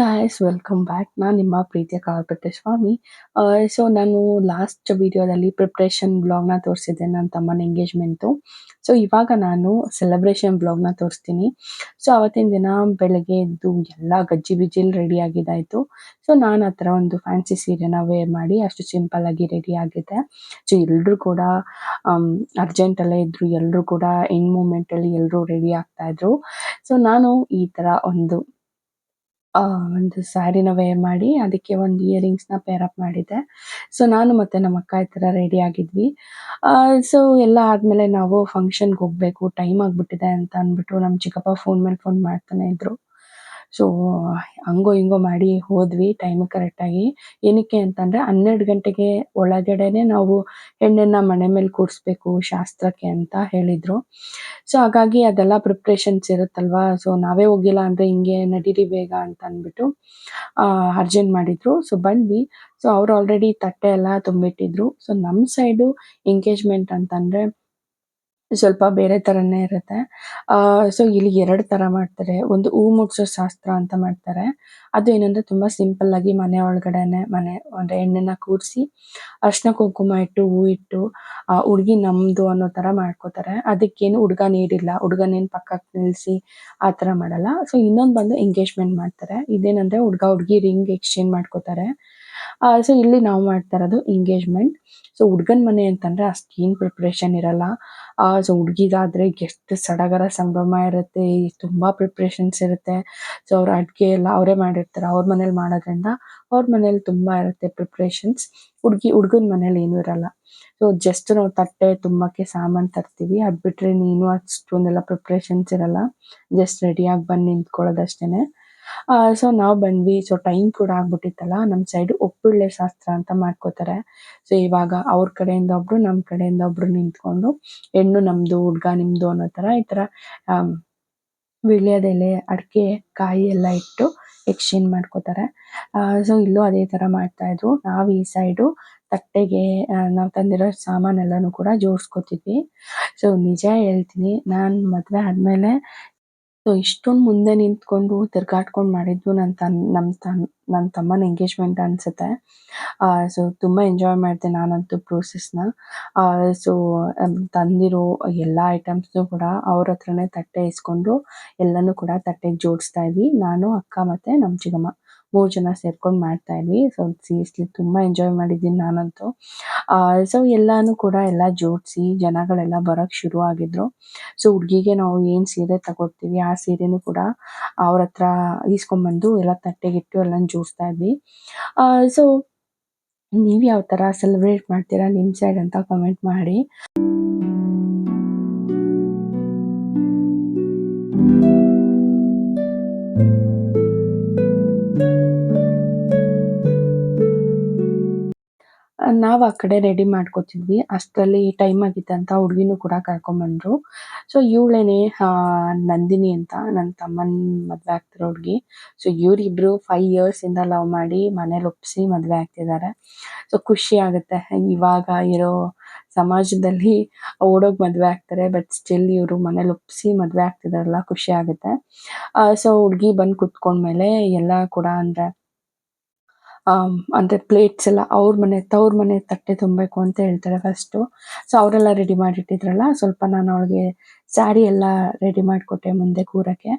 Guys welcome back. ನಾನು ನಿಮ್ಮ ಪ್ರೀತಿಯ ಕಾಲ್ಪಟ್ಟೆ ಸ್ವಾಮಿ. ಸೊ ನಾನು ಲಾಸ್ಟ್ ವಿಡಿಯೋದಲ್ಲಿ ಪ್ರಿಪ್ರೇಷನ್ ಬ್ಲಾಗ್ನ ತೋರಿಸಿದ್ದೆ ನನ್ನ ತಮ್ಮನ ಎಂಗೇಜ್ಮೆಂಟು. ಸೊ ಇವಾಗ ನಾನು ಸೆಲೆಬ್ರೇಷನ್ ಬ್ಲಾಗ್ನ ತೋರಿಸ್ತೀನಿ. ಸೊ ಅವತ್ತಿನ ದಿನ ಬೆಳಗ್ಗೆ ಎದ್ದು ಎಲ್ಲ ಗಜ್ಜಿ ಬಿಜ್ಜಿಲಿ ರೆಡಿ ಆಗಿದ್ದಾಯಿತು. ಸೊ ನಾನು ಆ ಥರ ಒಂದು ಫ್ಯಾನ್ಸಿ ಸೀರೆನ ವೇರ್ ಮಾಡಿ ಅಷ್ಟು ಸಿಂಪಲ್ಲಾಗಿ ರೆಡಿ ಆಗಿದ್ದೆ. ಸೊ ಎಲ್ಲರೂ ಕೂಡ ಅರ್ಜೆಂಟಲ್ಲೇ ಇದ್ದರು. ಎಲ್ಲರೂ ಕೂಡ ಎಂಡ್ ಮೂಮೆಂಟಲ್ಲಿ ಎಲ್ಲರೂ ರೆಡಿ ಆಗ್ತಾಯಿದ್ರು. ಸೊ ನಾನು ಈ ಥರ ಒಂದು ಸ್ಯಾರಿನ ವೇರ್ ಮಾಡಿ ಅದಕ್ಕೆ ಒಂದು ಇಯರಿಂಗ್ಸ್ನ ಪೇರ್ ಅಪ್ ಮಾಡಿದ್ದೆ. ಸೊ ನಾನು ಮತ್ತು ನಮ್ಮ ಅಕ್ಕ ಈ ಥರ ರೆಡಿ ಆಗಿದ್ವಿ. ಸೊ ಎಲ್ಲ ಆದಮೇಲೆ ನಾವು ಫಂಕ್ಷನ್ಗೆ ಹೋಗಬೇಕು, ಟೈಮ್ ಆಗಿಬಿಟ್ಟಿದೆ ಅಂತ ಅಂದ್ಬಿಟ್ಟು ನಮ್ಮ ಚಿಕ್ಕಪ್ಪ ಫೋನ್ ಮೇಲೆ ಫೋನ್ ಮಾಡ್ತಾನೆ ಇದ್ದರು. ಸೊ ಹಂಗೋ ಹಿಂಗೋ ಮಾಡಿ ಹೋದ್ವಿ ಟೈಮಿಗೆ ಕರೆಕ್ಟಾಗಿ. ಏನಕ್ಕೆ ಅಂತಂದರೆ 12 ಗಂಟೆಗೆ ಒಳಗಡೆನೆ ನಾವು ಹೆಣ್ಣನ್ನು ಮನೆ ಮೇಲೆ ಕೂರಿಸ್ಬೇಕು ಶಾಸ್ತ್ರಕ್ಕೆ ಅಂತ ಹೇಳಿದರು. ಸೊ ಹಾಗಾಗಿ ಅದೆಲ್ಲ ಪ್ರಿಪ್ರೇಷನ್ಸ್ ಇರುತ್ತಲ್ವಾ. ಸೊ ನಾವೇ ಹೋಗಿಲ್ಲ ಅಂದರೆ ಹಿಂಗೆ ನಡೀರಿ ಬೇಗ ಅಂತ ಅಂದ್ಬಿಟ್ಟು ಅರ್ಜೆಂಟ್ ಮಾಡಿದರು. ಸೊ ಬಂದ್ವಿ. ಸೊ ಅವ್ರು ಆಲ್ರೆಡಿ ತಟ್ಟೆ ಎಲ್ಲ ತುಂಬಿಟ್ಟಿದ್ರು. ಸೊ ನಮ್ಮ ಸೈಡು ಎಂಗೇಜ್ಮೆಂಟ್ ಅಂತಂದರೆ ಸ್ವಲ್ಪ ಬೇರೆ ಥರನೇ ಇರುತ್ತೆ. ಸೊ ಇಲ್ಲಿ 2 ಥರ ಮಾಡ್ತಾರೆ. ಒಂದು ಹೂ ಮುಡ್ಸೋ ಶಾಸ್ತ್ರ ಅಂತ ಮಾಡ್ತಾರೆ. ಅದು ಏನಂದರೆ ತುಂಬ ಸಿಂಪಲ್ಲಾಗಿ ಮನೆ ಒಳಗಡೆನೆ ಅಂದರೆ ಹೆಣ್ಣನ್ನು ಕೂರಿಸಿ ಅರಿಶಿನ ಕುಂಕುಮ ಇಟ್ಟು ಹೂ ಇಟ್ಟು ಹುಡುಗಿ ನಮ್ಮದು ಅನ್ನೋ ಥರ ಮಾಡ್ಕೋತಾರೆ. ಅದಕ್ಕೇನು ಹುಡುಗ ನೀಡಿಲ್ಲ, ಹುಡುಗನೇನು ಪಕ್ಕಕ್ಕೆ ನಿಲ್ಲಿಸಿ ಆ ಥರ ಮಾಡಲ್ಲ. ಸೊ ಇನ್ನೊಂದು ಬಂದು ಎಂಗೇಜ್ಮೆಂಟ್ ಮಾಡ್ತಾರೆ. ಇದೇನಂದರೆ ಹುಡುಗ ಹುಡುಗಿ ರಿಂಗ್ ಎಕ್ಸ್ಚೇಂಜ್ ಮಾಡ್ಕೋತಾರೆ. ಸೊ ಇಲ್ಲಿ ನಾವು ಮಾಡ್ತಾ ಇರೋದು ಎಂಗೇಜ್ಮೆಂಟ್. ಸೊ ಹುಡುಗನ ಮನೆ ಅಂತಂದರೆ ಅಷ್ಟೇನು ಪ್ರಿಪ್ರೇಷನ್ ಇರಲ್ಲ. ಸೊ ಹುಡುಗಿದಾದರೆ ಎಷ್ಟು ಸಡಗರ ಸಂಭ್ರಮ ಇರುತ್ತೆ, ತುಂಬ ಪ್ರಿಪ್ರೇಷನ್ಸ್ ಇರುತ್ತೆ. ಸೊ ಅವ್ರ ಅಡುಗೆ ಎಲ್ಲ ಅವರೇ ಮಾಡಿರ್ತಾರೆ. ಅವ್ರ ಮನೇಲಿ ಮಾಡೋದ್ರಿಂದ ಅವ್ರ ಮನೇಲಿ ತುಂಬ ಇರುತ್ತೆ ಪ್ರಿಪ್ರೇಷನ್ಸ್. ಹುಡುಗನ ಮನೇಲಿ ಏನೂ ಇರಲ್ಲ. ಸೊ ಜಸ್ಟ್ ನಾವು ತಟ್ಟೆ ತುಂಬಕ್ಕೆ ಸಾಮಾನು ತರ್ತೀವಿ. ಅದು ಬಿಟ್ಟರೆ ನೀನು ಅಷ್ಟೊಂದೆಲ್ಲ ಪ್ರಿಪ್ರೇಷನ್ಸ್ ಇರಲ್ಲ. ಜಸ್ಟ್ ರೆಡಿಯಾಗಿ ಬಂದು ನಿಂತ್ಕೊಳ್ಳೋದಷ್ಟೇ. ಸೊ ನಾವು ಬಂದ್ವಿ. ಸೊ ಟೈಮ್ ಕೂಡ ಆಗ್ಬಿಟ್ಟಿತ್ತಲ್ಲ. ನಮ್ಮ ಸೈಡು ಒಪ್ಪುಳ್ಳೆ ಶಾಸ್ತ್ರ ಅಂತ ಮಾಡ್ಕೋತಾರೆ. ಸೊ ಇವಾಗ ಅವ್ರ ಕಡೆಯಿಂದ ಒಬ್ಬರು, ನಮ್ಮ ಕಡೆಯಿಂದ ಒಬ್ಬರು ನಿಂತ್ಕೊಂಡು ಹೆಣ್ಣು ನಮ್ಮದು ಹುಡುಗ ನಿಮ್ಮದು ಅನ್ನೋ ಥರ ಈ ಥರ ವೀಳ್ಯದೆಲೆ, ಅಡಿಕೆ, ಕಾಯಿ ಎಲ್ಲ ಇಟ್ಟು ಎಕ್ಸ್ಚೇಂಜ್ ಮಾಡ್ಕೋತಾರೆ. ಸೊ ಇಲ್ಲೂ ಅದೇ ಥರ ಮಾಡ್ತಾಯಿದ್ರು. ನಾವು ಈ ಸೈಡು ತಟ್ಟೆಗೆ ನಾವು ತಂದಿರೋ ಸಾಮಾನೆಲ್ಲನೂ ಕೂಡ ಜೋಡಿಸ್ಕೊತಿದ್ವಿ. ಸೊ ನಿಜ ಹೇಳ್ತೀನಿ, ನಾನು ಮದುವೆ ಆದಮೇಲೆ ಸೊ ಇಷ್ಟೊಂದು ಮುಂದೆ ನಿಂತ್ಕೊಂಡು ತಿರ್ಗಾಡ್ಕೊಂಡು ಮಾಡಿದ್ದು ನನ್ನ ತಮ್ಮನ ಎಂಗೇಜ್ಮೆಂಟ್ ಅನಿಸುತ್ತೆ. ಸೊ ತುಂಬ ಎಂಜಾಯ್ ಮಾಡಿದೆ ನಾನಂತೂ ಪ್ರೋಸೆಸ್ನ. ಸೊ ತಂದಿರೋ ಎಲ್ಲ ಐಟಮ್ಸ್ನು ಕೂಡ ಅವ್ರ ಹತ್ರನೇ ತಟ್ಟೆ ಇಸ್ಕೊಂಡು ಎಲ್ಲನೂ ಕೂಡ ತಟ್ಟೆಗೆ ಜೋಡಿಸ್ತಾ ಇದ್ವಿ. ನಾನು, ಅಕ್ಕ ಮತ್ತು ನಮ್ಮ ಚಿಕ್ಕಮ್ಮ 3 ಜನ ಸೇರ್ಕೊಂಡು ಮಾಡ್ತಾಯಿದ್ವಿ. ಸೊ ಸೀರಿಯಸ್ಲಿ ತುಂಬ ಎಂಜಾಯ್ ಮಾಡಿದ್ದೀನಿ ನಾನಂತೂ. ಸೊ ಎಲ್ಲನೂ ಕೂಡ ಎಲ್ಲ ಜೋಡಿಸಿ ಜನಗಳೆಲ್ಲ ಬರೋಕ್ಕೆ ಶುರು ಆಗಿದ್ರು. ಸೊ ಹುಡುಗಿಗೆ ನಾವು ಏನು ಸೀರೆ ತಗೊಡ್ತೀವಿ ಆ ಸೀರೆನೂ ಕೂಡ ಅವ್ರ ಹತ್ರ ಈಸ್ಕೊಂಬಂದು ಎಲ್ಲ ತಟ್ಟೆಗಿಟ್ಟು ಎಲ್ಲನೂ ಜೋಡಿಸ್ತಾ ಇದ್ವಿ. ಸೊ ನೀವು ಯಾವ ಥರ ಸೆಲೆಬ್ರೇಟ್ ಮಾಡ್ತೀರಾ ನಿಮ್ಮ ಸೈಡ್ ಅಂತ ಕಮೆಂಟ್ ಮಾಡಿ. ನಾವು ಆ ಕಡೆ ರೆಡಿ ಮಾಡ್ಕೋತಿದ್ವಿ. ಅಷ್ಟರಲ್ಲಿ ಟೈಮ್ ಆಗಿತ್ತಂತ ಹುಡುಗಿನೂ ಕೂಡ ಕರ್ಕೊಂಬಂದರು. ಸೊ ಇವಳೇನೆ ನಂದಿನಿ ಅಂತ ನನ್ನ ತಮ್ಮನ ಮದುವೆ ಆಗ್ತಿರೋ ಹುಡುಗಿ. ಸೊ ಇವರಿಬ್ಬರು 5 ಇಯರ್ಸಿಂದ ಲವ್ ಮಾಡಿ ಮನೇಲಿ ಒಪ್ಪಿಸಿ ಮದುವೆ ಆಗ್ತಿದ್ದಾರೆ. ಸೊ ಖುಷಿ ಆಗುತ್ತೆ. ಇವಾಗ ಇರೋ ಸಮಾಜದಲ್ಲಿ ಓಡೋಗಿ ಮದುವೆ ಆಗ್ತಾರೆ. ಬಟ್ ಸ್ಟಿಲ್ ಇವರು ಮನೇಲಿ ಒಪ್ಪಿಸಿ ಮದುವೆ ಆಗ್ತಿದಾರಲ್ಲ, ಖುಷಿ ಆಗುತ್ತೆ. ಸೊ ಹುಡುಗಿ ಬಂದು ಕೂತ್ಕೊಂಡ್ಮೇಲೆ ಎಲ್ಲ ಕೂಡ ಅಂದರೆ ಪ್ಲೇಟ್ಸ್ ಎಲ್ಲ ತವ್ರ ಮನೆ ತಟ್ಟೆ ತುಂಬಬೇಕು ಅಂತ ಹೇಳ್ತಾರೆ ಫಸ್ಟು. ಸೊ ಅವರೆಲ್ಲ ರೆಡಿ ಮಾಡಿಟ್ಟಿದ್ರಲ್ಲ, ಸ್ವಲ್ಪ ನಾನು ಅವಳಿಗೆ ಸ್ಯಾರಿ ಎಲ್ಲ ರೆಡಿ ಮಾಡಿಕೊಟ್ಟೆ ಮುಂದೆ ಕೂರೋಕ್ಕೆ.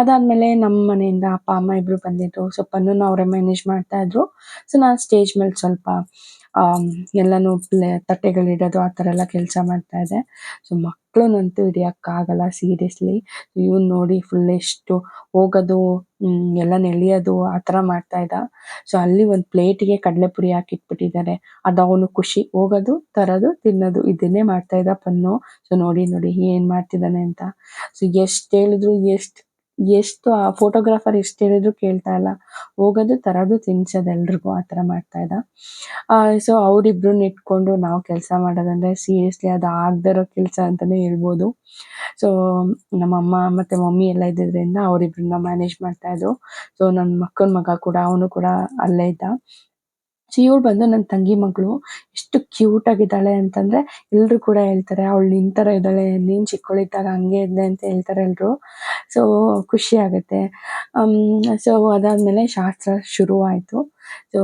ಅದಾದಮೇಲೆ ನಮ್ಮ ಮನೆಯಿಂದ ಅಪ್ಪ ಅಮ್ಮ ಇಬ್ಬರು ಬಂದಿದ್ದರು. ಸೊ ಪನ್ನೂನ ಅವರೇ ಮ್ಯಾನೇಜ್ ಮಾಡ್ತಾಯಿದ್ರು. ಸೊ ನಾನು ಸ್ಟೇಜ್ ಮೇಲೆ ಸ್ವಲ್ಪ ಎಲ್ಲನೂ ತಟ್ಟೆಗಳಿಡೋದು ಆ ಥರ ಎಲ್ಲ ಕೆಲಸ ಮಾಡ್ತಾಯಿದ್ದೆ. ಸೊ ಮಕ್ಕಳನ್ನಂತೂ ಹಿಡಿಯೋಕ್ಕಾಗಲ್ಲ ಸೀರಿಯಸ್ಲಿ. ಇವ್ನು ನೋಡಿ ಫುಲ್ ಎಷ್ಟು ಹೋಗೋದು, ಎಲ್ಲ ನೆಳೆಯೋದು ಆ ಥರ ಮಾಡ್ತಾಯಿದ್ದ. ಸೊ ಅಲ್ಲಿ ಒಂದು ಪ್ಲೇಟಿಗೆ ಕಡಲೆಪುರಿ ಹಾಕಿಟ್ಬಿಟ್ಟಿದ್ದಾರೆ. ಅದು ಅವನು ಖುಷಿ, ಹೋಗೋದು ತರೋದು ತಿನ್ನೋದು ಇದನ್ನೇ ಮಾಡ್ತಾಯಿದ್ದ ಪನ್ನು. ಸೊ ನೋಡಿ ಏನು ಮಾಡ್ತಿದ್ದಾನೆ ಅಂತ. ಸೊ ಎಷ್ಟು ಹೇಳಿದ್ರು ಎಷ್ಟು ಆ ಫೋಟೋಗ್ರಾಫರ್ ಎಷ್ಟು ಹೇಳಿದ್ರು ಕೇಳ್ತಾ ಇಲ್ಲ. ಹೋಗೋದು ತರೋದು ತಿನ್ಸೋದು ಎಲ್ರಿಗೂ ಆ ಥರ ಮಾಡ್ತಾಯಿದ್ದ. ಸೊ ಅವರಿಬ್ಬರನ್ನ ಇಟ್ಕೊಂಡು ನಾವು ಕೆಲಸ ಮಾಡೋದಂದರೆ ಸೀರಿಯಸ್ಲಿ ಅದು ಆಗದೇ ಇರೋ ಕೆಲಸ ಅಂತಲೇ ಹೇಳ್ಬೋದು. ಸೊ ನಮ್ಮಮ್ಮ ಮತ್ತು ಮಮ್ಮಿ ಎಲ್ಲ ಇದ್ದಿದ್ದರಿಂದ ಅವರಿಬ್ಬರನ್ನ ಮ್ಯಾನೇಜ್ ಮಾಡ್ತಾಯಿದ್ರು. ಸೊ ನನ್ನ ಮಕ್ಕನ ಮಗ ಕೂಡ ಅವನು ಕೂಡ ಅಲ್ಲೇ ಇದ್ದ. ಸೊ ಇವಳು ಬಂದು ನನ್ನ ತಂಗಿ ಮಗಳು. ಎಷ್ಟು ಕ್ಯೂಟಾಗಿದ್ದಾಳೆ ಅಂತಂದರೆ ಎಲ್ಲರೂ ಕೂಡ ಹೇಳ್ತಾರೆ ಅವಳು ನಿನ್ನ ಥರ ಇದ್ದಾಳೆ, ನೀನು ಚಿಕ್ಕವಳಿದ್ದಾಗ ಹಂಗೆ ಇದ್ದೆ ಅಂತ ಹೇಳ್ತಾರೆ ಎಲ್ಲರೂ. ಸೊ ಖುಷಿ ಆಗುತ್ತೆ. ಸೊ ಅದಾದಮೇಲೆ ಶಾಸ್ತ್ರ ಶುರುವಾಯಿತು. ಸೊ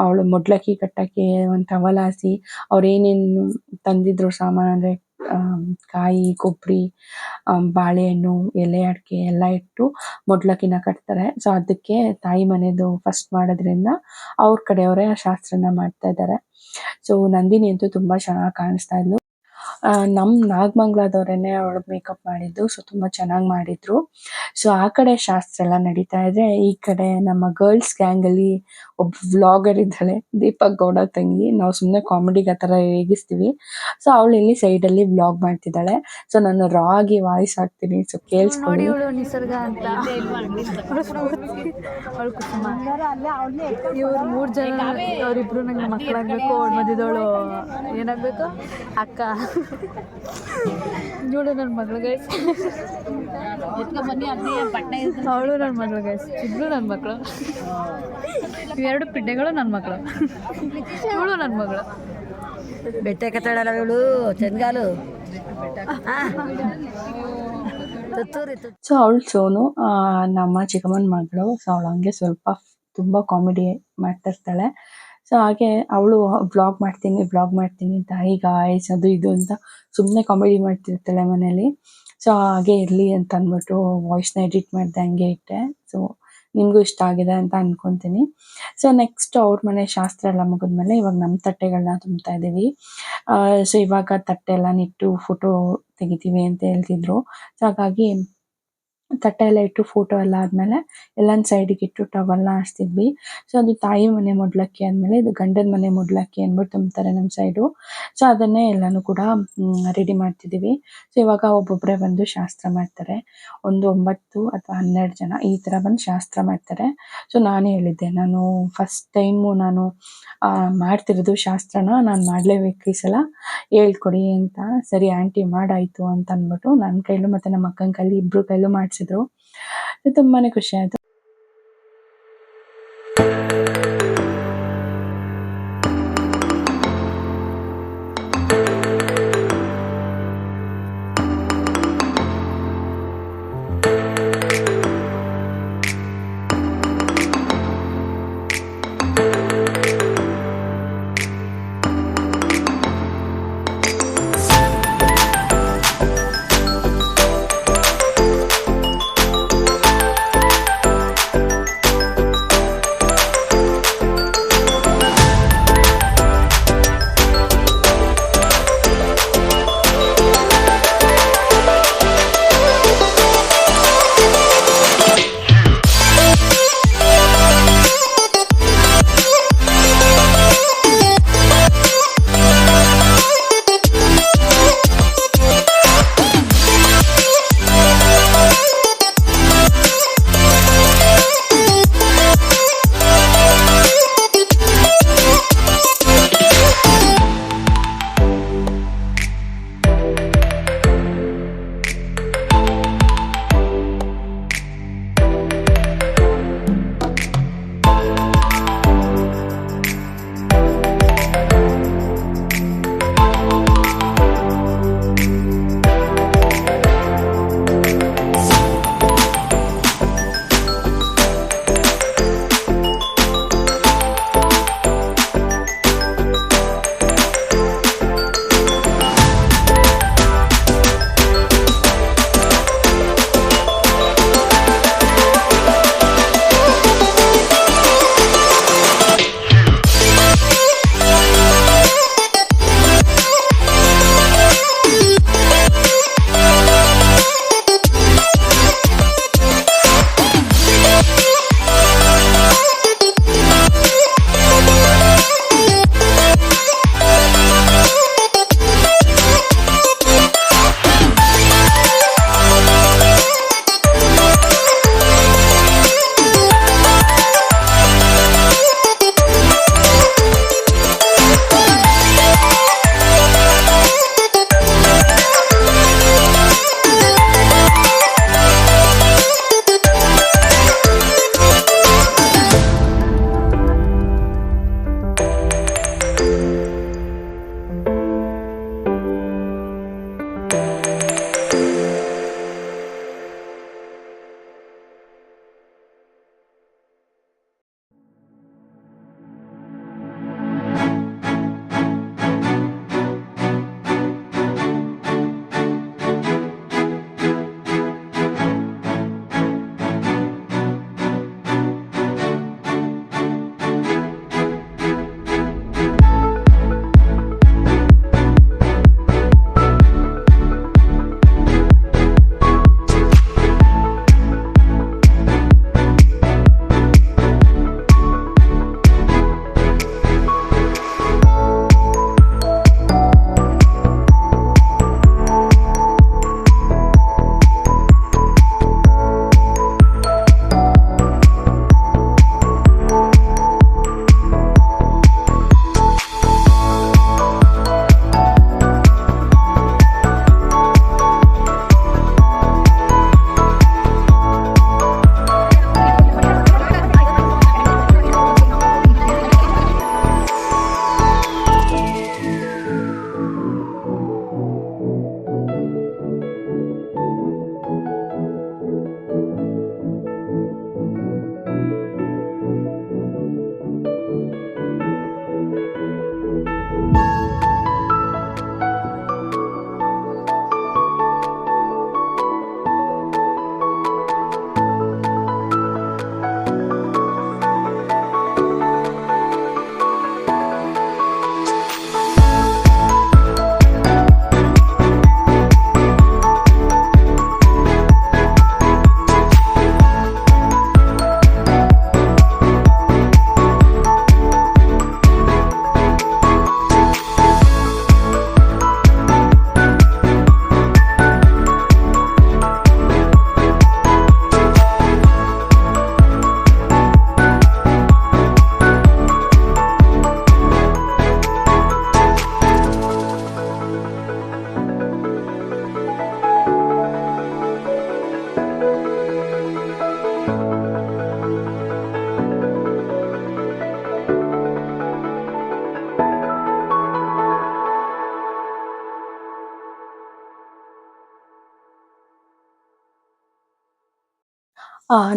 ಅವಳು ಮೊಡ್ಲಕ್ಕಿ ಕಟ್ಟೋಕ್ಕೆ ಒಂದು ಟವಲ್ ಹಾಸಿ ಅವ್ರೇನೇನು ತಂದಿದ್ರು ಸಾಮಾನು ಅಂದರೆ ಕಾಯಿ, ಕೊಬ್ಬರಿ, ಬಾಳೆಹಣ್ಣು, ಎಲೆ ಅಡಿಕೆ ಎಲ್ಲ ಇಟ್ಟು ಮೊಡ್ಲಕ್ಕಿನ ಕಟ್ತಾರೆ. ಸೊ ಅದಕ್ಕೆ ತಾಯಿ ಮನೆದು ಫಸ್ಟ್ ಮಾಡೋದ್ರಿಂದ ಅವ್ರ ಕಡೆಯವರೇ ಆ ಶಾಸ್ತ್ರನ ಮಾಡ್ತಾ ಇದ್ದಾರೆ. ಸೊ ನಂದಿನಿ ಅಂತೂ ತುಂಬ ಚೆನ್ನಾಗಿ ಕಾಣಿಸ್ತಾ ಇದ್ಲು. ನಮ್ಮ ನಾಗಮಂಗಲದವರೇನೆ ಅವಳು ಮೇಕಪ್ ಮಾಡಿದ್ದು. ಸೊ ತುಂಬ ಚೆನ್ನಾಗಿ ಮಾಡಿದ್ರು. ಸೊ ಆ ಕಡೆ ಶಾಸ್ತ್ರ ಎಲ್ಲ ನಡೀತಾ ಇದೆ. ಈ ಕಡೆ ನಮ್ಮ ಗರ್ಲ್ಸ್ ಗ್ಯಾಂಗಲ್ಲಿ ಒಬ್ಬ ವ್ಲಾಗರ್ ಇದ್ದಾಳೆ, ದೀಪಕ್ ಗೌಡ ತಂಗಿ. ನಾವು ಸುಮ್ಮನೆ ಕಾಮಿಡಿಗೆ ಆ ಥರ ರೇಗಿಸ್ತೀವಿ. ಸೊ ಅವಳು ಇಲ್ಲಿ ಸೈಡಲ್ಲಿ ವ್ಲಾಗ್ ಮಾಡ್ತಿದ್ದಾಳೆ. ಸೊ ನಾನು ರಾ ಆಗಿ ವಾಯ್ಸ್ ಹಾಕ್ತೀನಿ, ಸೊ ಕೇಳಿಸ್ಕೊಳ್ಳಿ. ನಿಸರ್ಗ ಅಂತ ಇವ್ರು 3 ಜನ, ಅವರಿಬ್ರು ನಂಗೆ ಮಕ್ಕಳಾಗಬೇಕು. ಅವಳು ಮಧ್ಯದವಳು ಏನಾಗಬೇಕು, ಅಕ್ಕ. ಇವಳು ನನ್ನ ಮಗಳು ಗೈಸ್, ಅವಳು ನನ್ನ ಮಗಳು ಗೈಸ್, ಇಬ್ರು ನನ್ನ ಮಕ್ಕಳು. ಇವೆರಡು ಪಿಡ್ಡೆಗಳು ನನ್ನ ಮಕ್ಕಳು. ಇವಳು ನನ್ನ ಮಗಳು. ಬೆಟ್ಟ ಕತ್ತಾಡಲ್ಲ ಇವಳು ಚಂದ್ಗಾಲು. ಸೊ ಅವಳು ಸೋನು, ನಮ್ಮ ಚಿಕ್ಕಮ್ಮನ ಮಗಳು. ಸೊ ಅವಳು ಹಂಗೆ ಸ್ವಲ್ಪ ತುಂಬ ಕಾಮಿಡಿ ಮಾಡ್ತಾ ಇರ್ತಾಳೆ. ಸೊ ಹಾಗೆ ಅವಳು ವ್ಲಾಗ್ ಮಾಡ್ತೀನಿ ಅಂತ ಹೈ ಗಾಯ್ಸ್ ಅದು ಇದು ಅಂತ ಸುಮ್ಮನೆ ಕಾಮಿಡಿ ಮಾಡ್ತಿರ್ತಾಳೆ ಮನೇಲಿ. ಸೊ ಹಾಗೆ ಇರಲಿ ಅಂತ ಅಂದ್ಬಿಟ್ಟು ವಾಯ್ಸ್ನ ಎಡಿಟ್ ಮಾಡಿದೆ, ಹಂಗೆ ಇಟ್ಟೆ. ಸೊ ನಿಮಗೂ ಇಷ್ಟ ಆಗಿದೆ ಅಂತ ಅಂದ್ಕೊತೀನಿ. ಸೊ ನೆಕ್ಸ್ಟ್ ಅವ್ರ ಮನೆ ಶಾಸ್ತ್ರ ಎಲ್ಲ ಮುಗಿದ್ಮೇಲೆ ಇವಾಗ ನಮ್ಮ ತಟ್ಟೆಗಳನ್ನ ತುಂಬ್ತಾ ಇದ್ದೀವಿ. ಸೊ ಇವಾಗ ತಟ್ಟೆ ಎಲ್ಲ ಇಟ್ಟು ಫೋಟೋ ತೆಗಿತೀವಿ ಅಂತ ಹೇಳ್ತಿದ್ರು. ಸೊ ಹಾಗಾಗಿ ತಟ್ಟೆ ಎಲ್ಲ ಇಟ್ಟು ಫೋಟೋ ಎಲ್ಲ ಆದಮೇಲೆ ಎಲ್ಲನ ಸೈಡಿಗೆ ಇಟ್ಟು ಟವಲ್ನ ಹಾಸ್ತಿದ್ವಿ. ಸೊ ಅದು ತಾಯಿ ಮನೆ ಮೊಡ್ಲಕ್ಕಿ ಆದಮೇಲೆ ಇದು ಗಂಡನ ಮನೆ ಮೊಡ್ಲಕ್ಕಿ ಅಂದ್ಬಿಟ್ಟು ತುಂಬ್ತಾರೆ ನಮ್ಮ ಸೈಡು. ಸೊ ಅದನ್ನೇ ಎಲ್ಲನೂ ಕೂಡ ರೆಡಿ ಮಾಡ್ತಿದ್ದೀವಿ. ಸೊ ಇವಾಗ ಒಬ್ಬೊಬ್ಬರೇ ಬಂದು ಶಾಸ್ತ್ರ ಮಾಡ್ತಾರೆ. ಒಂದು 9 ಅಥವಾ 12 ಜನ ಈ ಥರ ಬಂದು ಶಾಸ್ತ್ರ ಮಾಡ್ತಾರೆ. ಸೊ ನಾನೇ ಹೇಳಿದ್ದೆ, ನಾನು ಫಸ್ಟ್ ಟೈಮು ನಾನು ಮಾಡ್ತಿರೋದು ಶಾಸ್ತ್ರನ, ನಾನು ಮಾಡಲೇಬೇಕು ಈ ಸಲ, ಹೇಳ್ಕೊಡಿ ಅಂತ. ಸರಿ ಆಂಟಿ ಮಾಡಾಯಿತು ಅಂತ ಅಂದ್ಬಿಟ್ಟು ನನ್ನ ಕೈಲೂ ಮತ್ತು ನಮ್ಮ ಅಕ್ಕನ ಕೈಲಿ ಇಬ್ಬರು ಕೈಲೂ ಮಾಡಿಸಿದ್ರು. ತುಂಬಾ ಖುಷಿ ಆಯಿತು.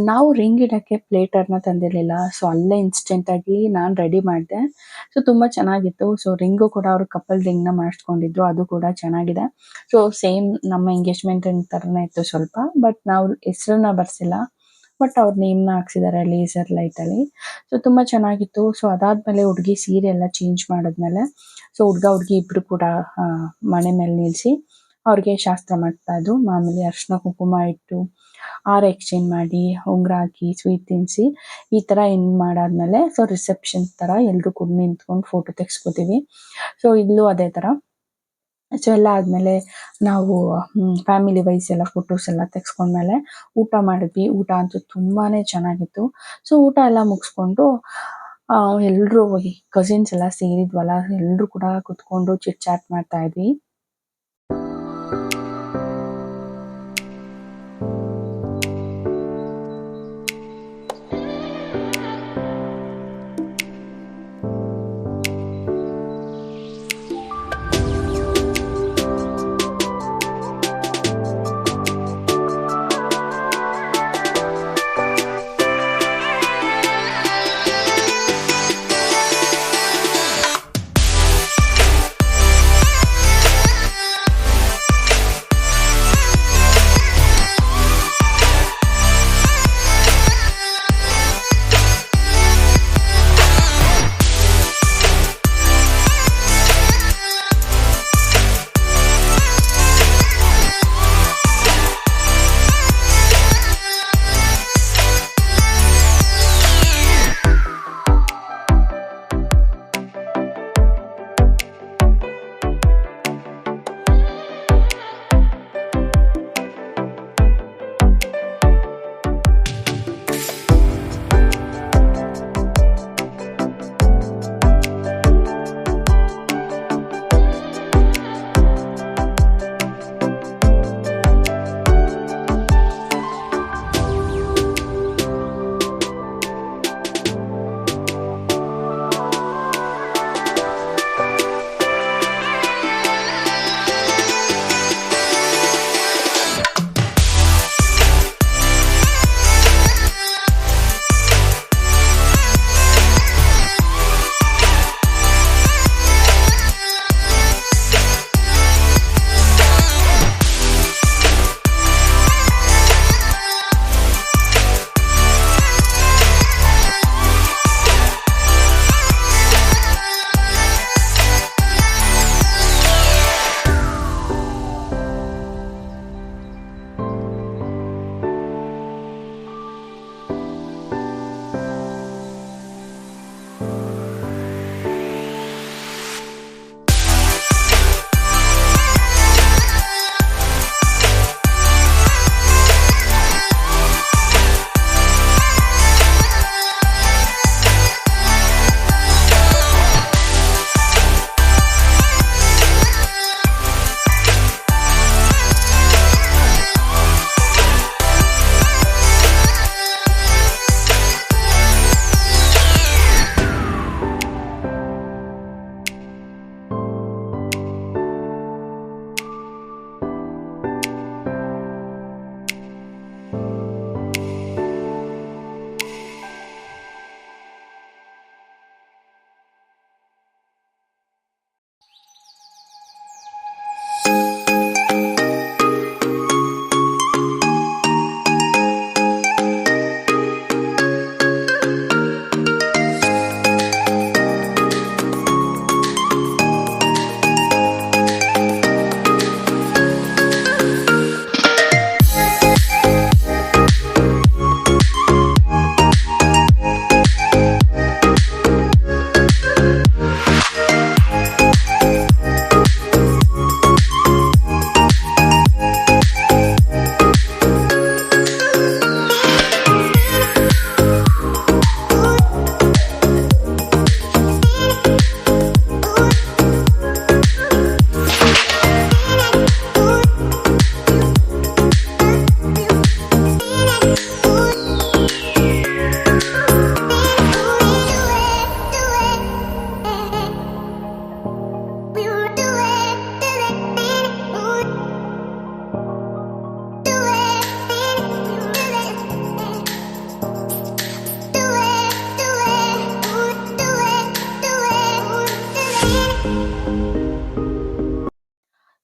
ನಾವು ರಿಂಗ್ ಇಡೋಕ್ಕೆ ಪ್ಲೇಟರ್ನ ತಂದಿರಲಿಲ್ಲ. ಸೊ ಅಲ್ಲೇ ಇನ್ಸ್ಟೆಂಟಾಗಿ ನಾನು ರೆಡಿ ಮಾಡಿದೆ. ಸೊ ತುಂಬ ಚೆನ್ನಾಗಿತ್ತು. ಸೊ ರಿಂಗು ಕೂಡ ಅವರು ಕಪಲ್ ರಿಂಗ್ನ ಮಾಡಿಸ್ಕೊಂಡಿದ್ರು. ಅದು ಕೂಡ ಚೆನ್ನಾಗಿದೆ. ಸೊ ಸೇಮ್ ನಮ್ಮ ಎಂಗೇಜ್ಮೆಂಟ್ ರಿಂಗ್ ಥರನೇ ಇತ್ತು ಸ್ವಲ್ಪ. ಬಟ್ ನಾವು ಹೆಸ್ರನ್ನ ಬರ್ಸಿಲ್ಲ. ಬಟ್ ಅವ್ರ ನೇಮ್ನ ಹಾಕ್ಸಿದ್ದಾರೆ ಲೇಸರ್ ಲೈಟಲ್ಲಿ. ಸೊ ತುಂಬ ಚೆನ್ನಾಗಿತ್ತು. ಸೊ ಅದಾದಮೇಲೆ ಹುಡುಗಿ ಸೀರೆ ಎಲ್ಲ ಚೇಂಜ್ ಮಾಡಿದ್ಮೇಲೆ ಸೊ ಹುಡುಗಿ ಇಬ್ಬರು ಕೂಡ ಮಣೆ ಮೇಲೆ ನಿಲ್ಲಿಸಿ ಅವ್ರಿಗೆ ಶಾಸ್ತ್ರ ಮಾಡ್ತಾ ಇದ್ರು. ಮಾಮೂಲಿ ಅರಿಶಿನ ಕುಂಕುಮ ಇಟ್ಟು ಹಾರ ಎಕ್ಸ್ಚೇಂಜ್ ಮಾಡಿ ಉಂಗುರ ಹಾಕಿ ಸ್ವೀಟ್ ತಿನ್ನಿಸಿ ಈ ಥರ ಮಾಡಾದ್ಮೇಲೆ ಸೊ ರಿಸೆಪ್ಷನ್ ಥರ ಎಲ್ಲರೂ ಕೂಡ ನಿಂತ್ಕೊಂಡು ಫೋಟೋ ತೆಗೆಸ್ಕೋತೀವಿ. ಸೊ ಇಲ್ಲೂ ಅದೇ ಥರ. ಸೊ ಎಲ್ಲ ಆದಮೇಲೆ ನಾವು ಫ್ಯಾಮಿಲಿ ವೈಸ್ ಎಲ್ಲ ಫೋಟೋಸ್ ಎಲ್ಲ ತೆಗೆಸ್ಕೊಂಡ್ಮೇಲೆ ಊಟ ಮಾಡಿದ್ವಿ. ಊಟ ಅಂತೂ ತುಂಬಾ ಚೆನ್ನಾಗಿತ್ತು. ಸೊ ಊಟ ಎಲ್ಲ ಮುಗಿಸ್ಕೊಂಡು ಎಲ್ಲರೂ ಕಸಿನ್ಸ್ ಎಲ್ಲ ಸೇರಿದ್ವಲ್ಲ, ಎಲ್ಲರೂ ಕೂಡ ಕುತ್ಕೊಂಡು ಚಿಟ್ ಚಾಟ್ ಮಾಡ್ತಾ ಇದ್ವಿ.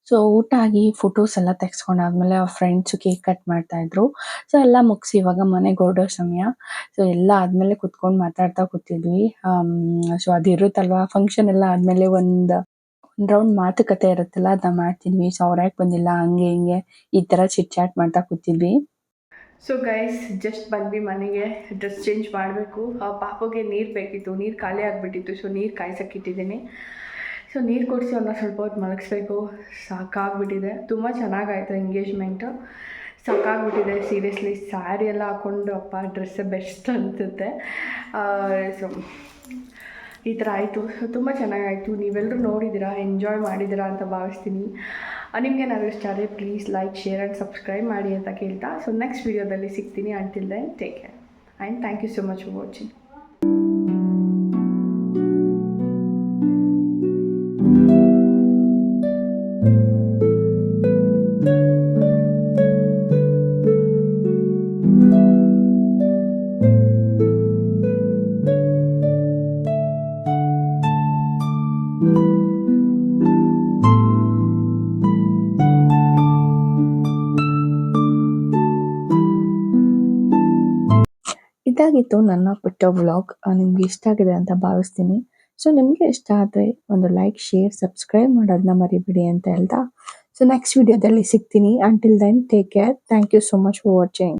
ಸೊ ಊಟ ಆಗಿ ಫೋಟೋಸ್ ಎಲ್ಲ ತೆಗೆಸ್ಕೊಂಡಾದ್ಮೇಲೆ ಫ್ರೆಂಡ್ಸು ಕೇಕ್ ಕಟ್ ಮಾಡ್ತಾಯಿದ್ರು. ಸೊ ಎಲ್ಲ ಮುಗಿಸಿ ಇವಾಗ ಮನೆಗೆ ಹೊರಡೋ ಸಮಯ. ಸೊ ಎಲ್ಲ ಆದಮೇಲೆ ಕುತ್ಕೊಂಡು ಮಾತಾಡ್ತಾ ಕೂತಿದ್ವಿ. ಸೊ ಅದಿರುತ್ತಲ್ವಾ ಫಂಕ್ಷನ್ ಎಲ್ಲ ಆದಮೇಲೆ ಒಂದು ರೌಂಡ್ ಮಾತುಕತೆ ಇರುತ್ತಲ್ಲ, ಅದನ್ನ ಮಾಡ್ತಿದ್ವಿ. ಸೊ ಅವ್ರು ಯಾಕೆ ಬಂದಿಲ್ಲ, ಹಂಗೆ ಹಿಂಗೆ ಈ ಥರ ಚಿಟ್ ಚಾಟ್ ಮಾಡ್ತಾ ಕೂತಿದ್ವಿ. ಸೊ ಗೈಸ್ ಜಸ್ಟ್ ಬಂದ್ವಿ ಮನೆಗೆ. ಡ್ರೆಸ್ ಚೇಂಜ್ ಮಾಡಬೇಕು. ಪಾಪುಗೆ ನೀರು ಬೇಕಿತ್ತು, ನೀರು ಖಾಲಿ ಆಗಿಬಿಟ್ಟಿತ್ತು. ಸೊ ನೀರು ಕಾಯ್ಸಕ್ಕಿಟ್ಟಿದ್ದೀನಿ. ಸೊ ನೀರು ಕುಡಿಸಿ ಅವ್ರನ್ನ ಸ್ವಲ್ಪ ಹೊತ್ತು ಮಲಗಿಸ್ಬೇಕು. ಸಾಕಾಗ್ಬಿಟ್ಟಿದೆ. ತುಂಬ ಚೆನ್ನಾಗಾಯಿತು ಎಂಗೇಜ್ಮೆಂಟು. ಸಾಕಾಗ್ಬಿಟ್ಟಿದೆ ಸೀರಿಯಸ್ಲಿ. ಸ್ಯಾರಿ ಎಲ್ಲ ಹಾಕ್ಕೊಂಡು ಅಪ್ಪ ಡ್ರೆಸ್ಸೇ ಬೆಸ್ಟ್ ಅನಿಸುತ್ತೆ. ಸೊ ಈ ಥರ ಆಯಿತು. ಸೊ ತುಂಬ ಚೆನ್ನಾಗಾಯಿತು. ನೀವೆಲ್ಲರೂ ನೋಡಿದ್ದೀರಾ, ಎಂಜಾಯ್ ಮಾಡಿದ್ದೀರಾ ಅಂತ ಭಾವಿಸ್ತೀನಿ. ನಿಮಗೆ ಏನಾದರೂ ಇಷ್ಟ ಆದರೆ please like, share and subscribe ಮಾಡಿ ಅಂತ ಕೇಳ್ತಾ, ಸೊ ನೆಕ್ಸ್ಟ್ ವೀಡಿಯೋದಲ್ಲಿ ಸಿಗ್ತೀನಿ. Until then take care and thank you so much for watching. ಇದಾಗಿತ್ತು ನನ್ನ ಪುಟ್ಟ ವ್ಲಾಗ್. ನಿಮ್ಗೆ ಇಷ್ಟ ಆಗಿದೆ ಅಂತ ಭಾವಿಸ್ತೀನಿ. ಸೊ ನಿಮಗೆ ಇಷ್ಟ ಆದರೆ ಒಂದು ಲೈಕ್, ಶೇರ್, ಸಬ್ಸ್ಕ್ರೈಬ್ ಮಾಡೋದನ್ನ ಮರಿಬೇಡಿ ಅಂತ ಹೇಳ್ತಾ, ಸೊ ನೆಕ್ಸ್ಟ್ ವಿಡಿಯೋದಲ್ಲಿ ಸಿಗ್ತೀನಿ. Until then take care. Thank you so much for watching.